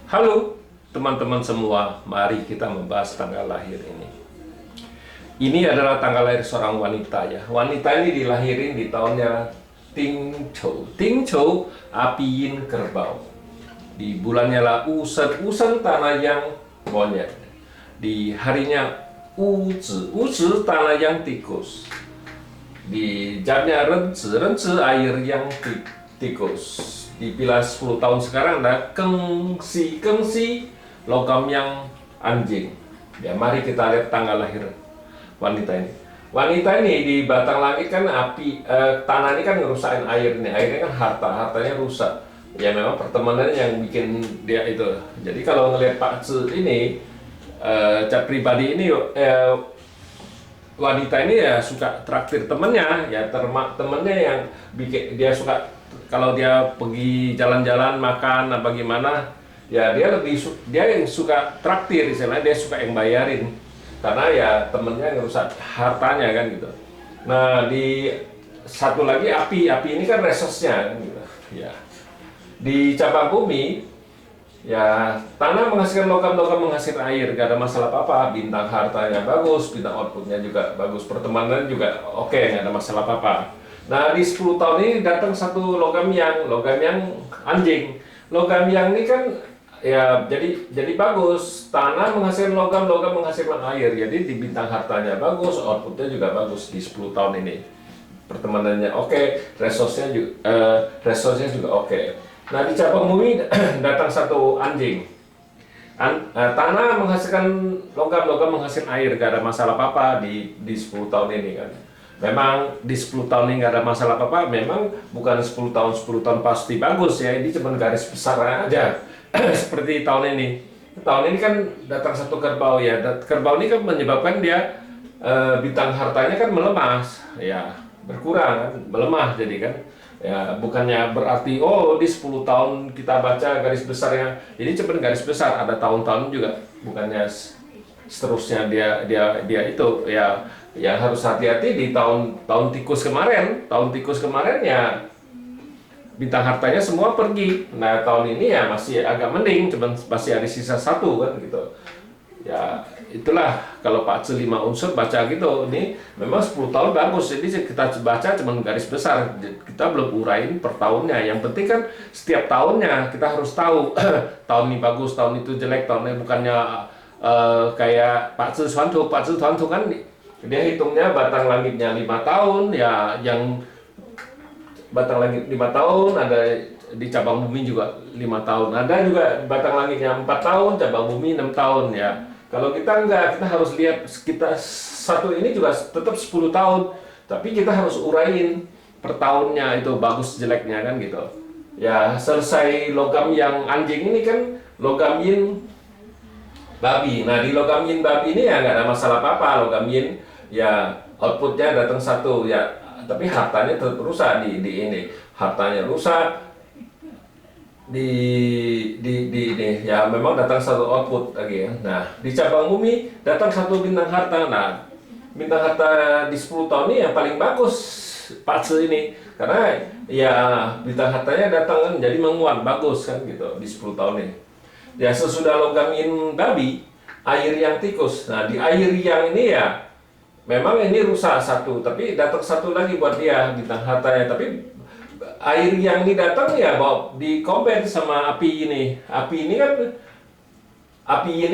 Halo teman-teman semua, mari kita membahas tanggal lahir ini. Ini adalah tanggal lahir seorang wanita ya. Wanita ini dilahirin di tahunnya Ting Chou. Ting Chou, api yin kerbau. Di bulannya lah Usen, Usen tanah yang monyet. Di harinya Uzi, Uzi tanah yang tikus. Di jamnya Renzi, Renzi air yang tikus. Dipilah 10 tahun sekarang ada Kengsi, Kengsi logam yang anjing. Ya, mari kita lihat tanggal lahir wanita ini. Wanita ini di batang langit kan api, tanah ini kan ngerusakin air nih. Airnya kan hartanya rusak. Ya memang pertemanan yang bikin dia itu. Jadi kalau ngelihat Pak Tzu ini, cat pribadi ini, wanita ini ya suka traktir temennya, ya temennya yang bikin dia suka. Kalau dia pergi jalan-jalan makan apa gimana, ya dia yang suka traktir, istilahnya dia suka yang bayarin karena ya temennya ngerusak hartanya kan gitu. Nah di satu lagi api ini kan resource-nya gitu. Ya di cabang bumi ya tanah menghasilkan logam menghasilkan air, gak ada masalah apa-apa. Bintang hartanya bagus, bintang outputnya juga bagus, pertemanan juga oke, gak ada masalah apa-apa. Nah di 10 tahun ini datang satu logam yang anjing. Logam yang ini kan ya jadi bagus. Tanah menghasilkan logam menghasilkan air. Jadi di bintang hartanya bagus, outputnya juga bagus di 10 tahun ini. Pertemanannya oke, resource-nya juga oke. Nah di cabang bumi datang satu anjing. Tanah menghasilkan logam menghasilkan air, gak ada masalah apa-apa di 10 tahun ini kan. Memang di 10 tahun ini nggak ada masalah apa-apa, memang bukan 10 tahun pasti bagus ya, ini cuma garis besar aja. Seperti tahun ini. Tahun ini kan datang satu kerbau ya, kerbau ini kan menyebabkan dia bintang hartanya kan melemah, ya berkurang kan, melemah jadi kan. Ya bukannya berarti di 10 tahun kita baca garis besarnya, ini cuma garis besar, ada tahun-tahun juga, bukannya seterusnya dia itu ya harus hati-hati di tahun tikus kemarin ya bintang hartanya semua pergi. Nah tahun ini ya masih agak mending, cuman masih ada sisa satu kan gitu ya. Itulah kalau Pak Tzu 5 unsur baca gitu, ini memang 10 tahun bagus, jadi kita baca cuman garis besar, kita belum urain per tahunnya. Yang penting kan setiap tahunnya kita harus tahu tahun ini bagus, tahun itu jelek, tahun ini bukannya kayak Pak Tzu Tuan kan dia hitungnya batang langitnya 5 tahun ya, yang batang langit 5 tahun, ada di cabang bumi juga 5 tahun, ada juga batang langitnya 4 tahun, cabang bumi 6 tahun ya. Kalau kita enggak, kita harus lihat kita satu ini juga tetap 10 tahun, tapi kita harus urain per tahunnya itu bagus jeleknya kan gitu. Ya selesai logam yang anjing ini kan logam yin babi. Nah di logam yin babi ini ya nggak ada masalah apa-apa. Logam yin ya outputnya datang satu ya, tapi hartanya tetap rusak di ini. Hartanya rusak di ya memang datang satu output lagi ya. Nah di cabang bumi datang satu bintang harta. Nah bintang harta di 10 tahun ini yang paling bagus Pak Tzu ini, karena ya bintang hartanya datang kan jadi menguat bagus kan gitu di 10 tahun ini. Ya sesudah logam yin babi, air yang tikus. Nah di air yang ini ya memang ini rusak satu, tapi datang satu lagi buat dia bintang hartanya. Tapi air yang ini datang ya bawa di combine sama api ini. Api ini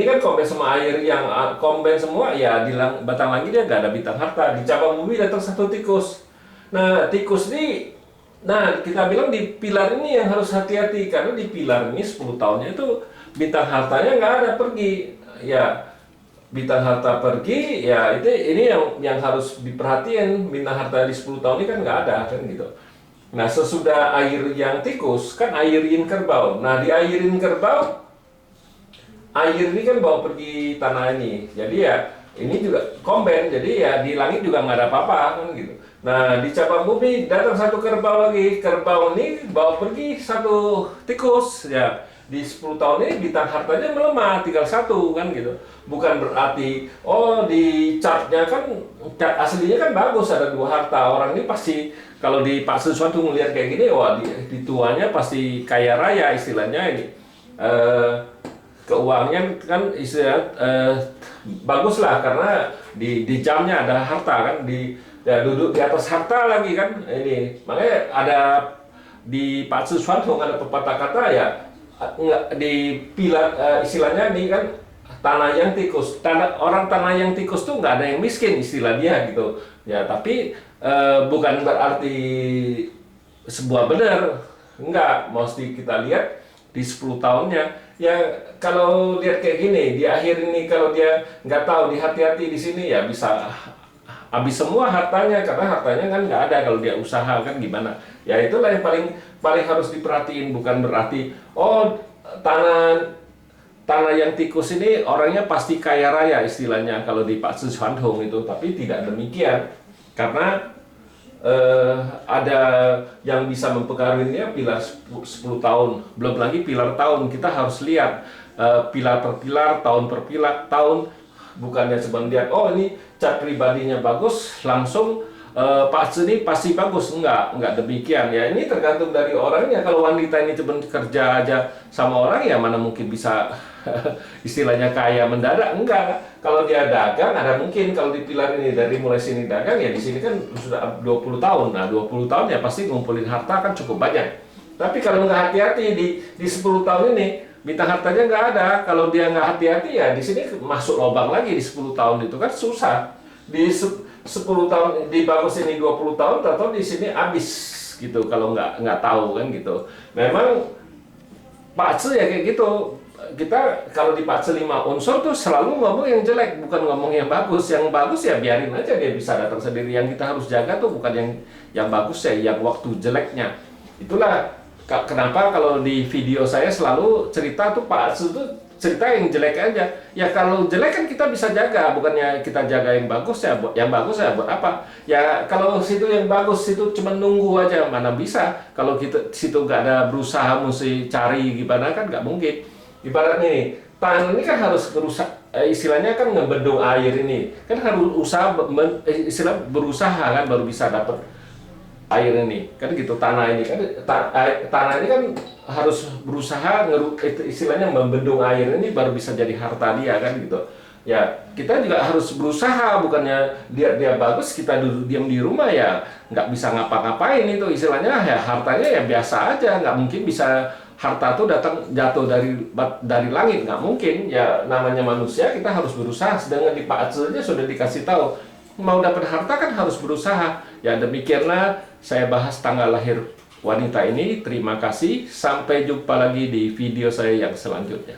kan combine sama air yang combine semua ya, di batang langit dia gak ada bintang harta. Di cabang bumi datang satu tikus. Nah tikus ini, nah kita bilang di pilar ini yang harus hati-hati, karena di pilar ini 10 tahunnya itu bintang hartanya nggak ada, pergi ya. Bintang harta pergi ya, ini yang harus diperhatiin. Bintang harta di 10 tahun ini kan nggak ada kan gitu. Nah sesudah air yang tikus kan air yin kerbau. Nah di air yin kerbau, air ini kan bawa pergi tanah ini, jadi ya ini juga combine, jadi ya di langit juga nggak ada apa-apa kan gitu. Nah di cabang bumi datang satu kerbau lagi, kerbau ini bawa pergi satu tikus ya. Di 10 tahun ini bintang hartanya melemah, tinggal satu kan gitu. Bukan berarti di chartnya kan, chart aslinya kan bagus, ada 2 harta. Orang ini pasti kalau di Pak Sesuatu ngelihat kayak gini, wah di tuanya pasti kaya raya istilahnya ini. keuangannya kan istilah bagus lah, karena di jamnya ada harta kan, ya, duduk di atas harta lagi kan ini. Makanya ada di Pak Tzu Chuan Hong ada pepatah kata ya, nggak di pilar istilahnya ini kan, tanah yang tikus, tanah yang tikus tuh nggak ada yang miskin istilah dia gitu ya. Tapi bukan berarti sebuah benar, nggak. Mesti kita lihat di 10 tahunnya ya. Kalau lihat kayak gini di akhir ini, kalau dia nggak tahu dihati-hati di sini ya bisa habis semua hartanya, karena hartanya kan nggak ada kalau dia usaha kan gimana. Ya itulah yang paling harus diperhatiin. Bukan berarti oh tanah yang tikus ini orangnya pasti kaya raya istilahnya kalau di Pak Tzu Chuan Hong itu. Tapi tidak demikian, karena ada yang bisa mempengaruhi dia pilar 10 tahun, belum lagi pilar tahun. Kita harus lihat pilar per pilar, tahun per pilar tahun. Bukannya cuma lihat oh ini cat pribadinya bagus langsung Pak Tzu ini pasti bagus. Enggak demikian ya. Ini tergantung dari orangnya. Kalau wanita ini cuma kerja aja sama orang ya mana mungkin bisa istilahnya kaya mendadak. Enggak. Kalau dia dagang ada mungkin. Kalau di pilar ini dari mulai sini dagang ya, di sini kan sudah 20 tahun. Nah 20 tahun ya pasti ngumpulin harta kan cukup banyak. Tapi kalau nggak hati-hati di 10 tahun ini bintang hartanya nggak ada. Kalau dia nggak hati-hati ya di sini masuk lubang lagi di 10 tahun itu kan susah. Di 10 tahun di bagus ini 20 tahun atau di sini habis gitu kalau nggak tahu kan gitu. Memang Pak Tzu ya kayak gitu. Kita kalau di Pak Tzu 5 unsur tuh selalu ngomong yang jelek, bukan ngomong yang bagus. Yang bagus ya biarin aja dia bisa datang sendiri. Yang kita harus jaga tuh bukan yang bagus ya, yang waktu jeleknya. Itulah kenapa kalau di video saya selalu cerita tuh Pak Tzu tuh cerita yang jelek aja. Ya kalau jelek kan kita bisa jaga, bukannya kita jaga yang bagus ya. Yang bagus ya buat apa? Ya kalau situ yang bagus situ cuma nunggu aja, mana bisa. Kalau kita situ nggak ada berusaha mesti cari gimana kan nggak mungkin. Ibaratnya nih, tanah ini kan harus berusaha, istilahnya kan ngebendung air ini. Kan harus istilah berusaha kan baru bisa dapat air ini. Kan gitu tanah ini kan tanah ini kan harus berusaha istilahnya membendung air ini baru bisa jadi harta dia kan gitu. Ya kita juga harus berusaha, bukannya dia bagus kita duduk diam di rumah ya nggak bisa ngapa-ngapain. Itu istilahnya ya hartanya ya biasa aja, nggak mungkin bisa harta tuh datang jatuh dari langit, nggak mungkin ya. Namanya manusia kita harus berusaha. Sedangkan di Pak Tzu aja sudah dikasih tahu mau dapat harta kan harus berusaha. Ya demikianlah saya bahas tanggal lahir wanita ini. Terima kasih, sampai jumpa lagi di video saya yang selanjutnya.